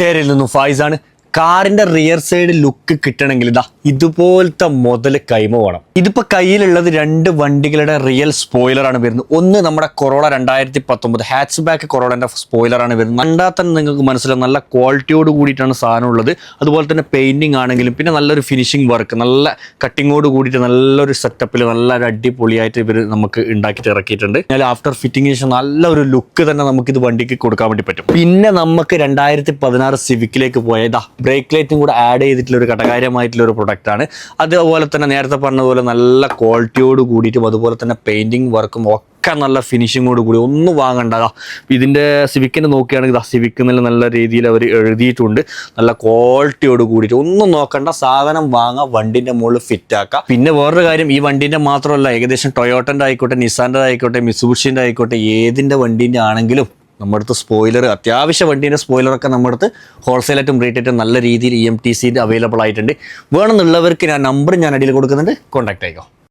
പേരിൽ നിന്നും ഫായിസാണ്. കാറിന്റെ റിയർ സൈഡ് ലുക്ക് കിട്ടണമെങ്കിൽ ഇതാ ഇതുപോലത്തെ മുതൽ കൈമ വേണം. ഇതിപ്പോ കയ്യിലുള്ളത് രണ്ട് വണ്ടികളുടെ റിയൽ സ്പോയിലറാണ് വരുന്നത്. ഒന്ന് നമ്മുടെ കൊറോള 2019 ഹാച്ച് ബാക്ക് കൊറോളന്റെ സ്പോയിലറാണ് വരുന്നത്. കണ്ടാൽ തന്നെ നിങ്ങൾക്ക് മനസ്സിലാവും നല്ല ക്വാളിറ്റിയോട് കൂടിയിട്ടാണ് സാധനം ഉള്ളത്. അതുപോലെ തന്നെ പെയിന്റിങ് ആണെങ്കിലും പിന്നെ നല്ലൊരു ഫിനിഷിംഗ് വർക്ക്, നല്ല കട്ടിങ്ങോട് കൂടിയിട്ട് നല്ലൊരു സെറ്റപ്പിൽ നല്ലൊരു അടിപൊളിയായിട്ട് ഇവർ നമുക്ക് ഉണ്ടാക്കിയിട്ട് ഇറക്കിയിട്ടുണ്ട്. എന്നാൽ ആഫ്റ്റർ ഫിറ്റിംഗിന് ശേഷം നല്ലൊരു ലുക്ക് തന്നെ നമുക്ക് ഇത് വണ്ടിക്ക് കൊടുക്കാൻ വേണ്ടി പറ്റും. പിന്നെ നമുക്ക് 2016 സിവിക്കിലേക്ക് പോയ ഇതാ ബ്രേക്ക് ലൈറ്റും കൂടെ ആഡ് ചെയ്തിട്ടുള്ള ഒരു ഘടകാര്യമായിട്ടുള്ള ഒരു പ്രൊഡക്റ്റാണ്. അതുപോലെ തന്നെ നേരത്തെ പറഞ്ഞതുപോലെ നല്ല ക്വാളിറ്റിയോട് കൂടിയിട്ടും അതുപോലെ തന്നെ പെയിന്റിങ് വർക്കും ഒക്കെ നല്ല ഫിനിഷിങ്ങോട് കൂടി ഒന്നും വാങ്ങണ്ട. ഇതിൻ്റെ സിവിക്കിൻ്റെ നോക്കുകയാണെങ്കിൽ സിവിക്ക് നല്ല രീതിയിൽ അവർ എഴുതിയിട്ടുണ്ട്. നല്ല ക്വാളിറ്റിയോട് കൂടിയിട്ട് ഒന്നും നോക്കണ്ട, സാധനം വാങ്ങാം, വണ്ടിൻ്റെ മുകളിൽ ഫിറ്റ് ആക്കാം. പിന്നെ വേറൊരു കാര്യം, ഈ വണ്ടീൻ്റെ മാത്രമല്ല, ഏകദേശം ടൊയോട്ടൻ്റെ ആയിക്കോട്ടെ, നിസാൻ്റെ ആയിക്കോട്ടെ, മിസുബിഷിൻ്റെ ആയിക്കോട്ടെ, ഏതിൻ്റെ വണ്ടീൻ്റെ ആണെങ്കിലും നമ്മുടെ അടുത്ത് സ്പോയിലർ, അത്യാവശ്യ വണ്ടീൻ്റെ സ്പോയിലറൊക്കെ നമ്മുടെ അടുത്ത് ഹോൾസെയിലായിട്ടും റേറ്റായിട്ടും നല്ല രീതിയിൽ EMTC അവൈലബിൾ ആയിട്ടുണ്ട്. വേണമെന്നുള്ളവർക്ക് നമ്പർ ഞാൻ അടിയിൽ കൊടുക്കുന്നുണ്ട്, കോൺടാക്ട് ആയിക്കോ.